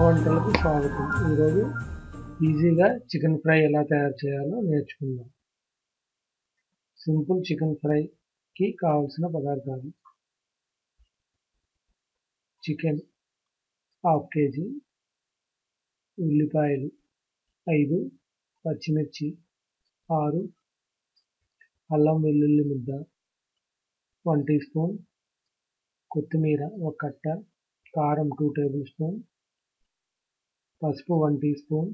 వంటలకు స్వాగతం. ఈరోజు ఈజీగా చికెన్ ఫ్రై ఎలా తయారు చేయాలో నేర్చుకుందాం. సింపుల్ చికెన్ ఫ్రైకి కావలసిన పదార్థాలు: చికెన్ ½ kg, ఉల్లిపాయలు 5, పచ్చిమిర్చి 6, అల్లం వెల్లుల్లి ముద్ద 1 టీ స్పూన్, కొత్తిమీర 1 కట్ట, కారం 2 టేబుల్ స్పూన్, పసుపు 1 టీ స్పూన్,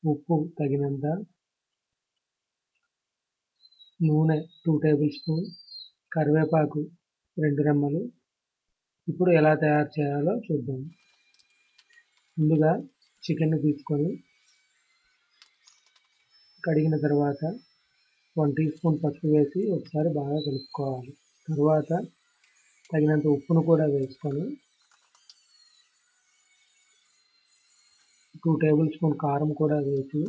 ఉప్పు తగినంత, నూనె 2 టేబుల్ స్పూన్, కరివేపాకు 2 రెమ్మలు. ఇప్పుడు ఎలా తయారు చేయాలో చూద్దాం. ముందుగా చికెన్ తీసుకొని కడిగిన తర్వాత 1 టీ స్పూన్ పసుపు వేసి ఒకసారి బాగా కలుపుకోవాలి. తరువాత తగినంత ఉప్పును కూడా వేసుకొని 2 టేబుల్ స్పూన్ కారం కూడా వేసి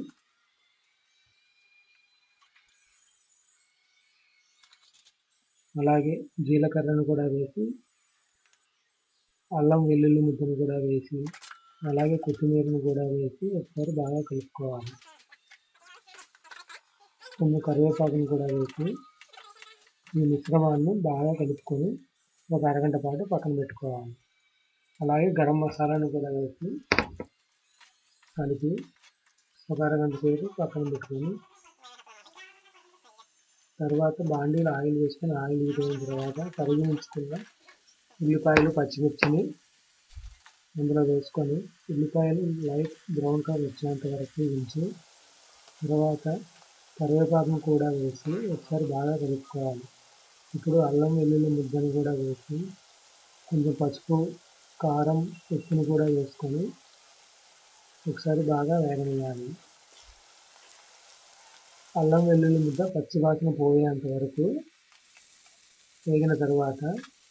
అలాగే జీలకర్రను కూడా వేసి అల్లం వెల్లుల్లి ముద్దను కూడా వేసి అలాగే కొత్తిమీరను కూడా వేసి ఒకసారి బాగా కలుపుకోవాలి. కొంచెం కరివేపాకును కూడా వేసి ఈ మిశ్రమాన్ని బాగా కలుపుకొని ఒక అరగంట పాటు పక్కన పెట్టుకోవాలి. అలాగే గరం మసాలాను కూడా వేసి కలిపి ఒక అరగంట సేపు పక్కన పెట్టుకొని తర్వాత బాండీలో ఆయిల్ వేసుకొని ఆయిల్ హీట్ తర్వాత తరిగి ఉంచుకున్న ఉల్లిపాయలు పచ్చిమిర్చిని అందులో వేసుకొని ఉల్లిపాయలు లైట్ బ్రౌన్ కలర్ వచ్చేంత వరకు ఉంచి తర్వాత కరివేపాకును కూడా వేసి ఒకసారి బాగా కలుపుకోవాలి. ఇప్పుడు అల్లం వెల్లుల్లి ముద్దను కూడా వేసి కొంచెం పసుపు కారం ఉప్పును కూడా వేసుకొని ఒకసారి బాగా వేగనివ్వాలి. అల్లం వెల్లుల్లి ముద్ద పచ్చివాసన పోయేంత వరకు వేగిన తర్వాత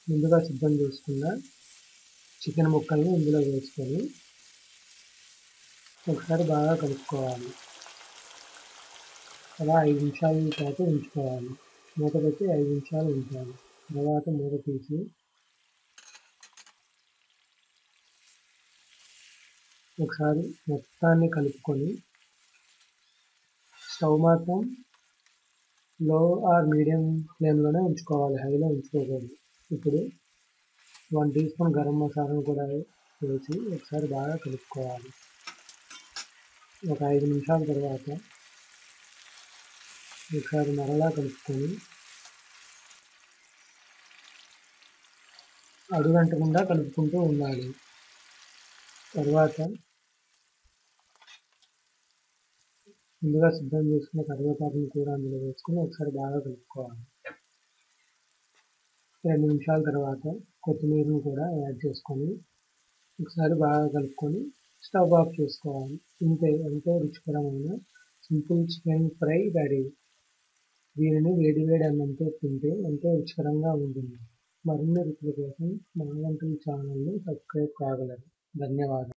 ముందుగా సిద్ధం చేసుకున్న చికెన్ ముక్కల్ని ఇందులో వేసుకొని ఒకసారి బాగా కలుపుకోవాలి. అలా 5 నిమిషాల పాటు ఉంచుకోవాలి. మూత పెట్టి 5 నిమిషాలు ఉంచాలి. తర్వాత మూత తీసి ఒకసారి మొత్తాన్ని కలుపుకొని స్టవ్ మాత్రం లో ఆర్ మీడియం ఫ్లేమ్లోనే ఉంచుకోవాలి, హైలో ఉంచుకోకూడదు. ఇప్పుడు 1 టీ స్పూన్ గరం మసాలాను కూడా వేసి ఒకసారి బాగా కలుపుకోవాలి. ఒక 5 నిమిషాల తర్వాత ఒకసారి మరలా కలుపుకొని అడుగంటకుండా కలుపుకుంటూ ఉండాలి. తర్వాత ముందుగా సిద్ధం చేసుకున్న కరివేపాకును కూడా అందులో వేసుకొని ఒకసారి బాగా కలుపుకోవాలి. 2 నిమిషాల తర్వాత కొత్తిమీరను కూడా యాడ్ చేసుకొని ఒకసారి బాగా కలుపుకొని స్టవ్ ఆఫ్ చేసుకోవాలి. ఇంతే, ఎంతో రుచికరమైన సింపుల్ చికెన్ ఫ్రై రెడీ. దీనిని వేడి వేడి అన్నంతో తింటే ఎంతో రుచికరంగా ఉంటుంది. మరిన్ని రుచుల కోసం మా వంటల ఛానల్ని సబ్స్క్రైబ్ కాగలరు. ధన్యవాదాలు.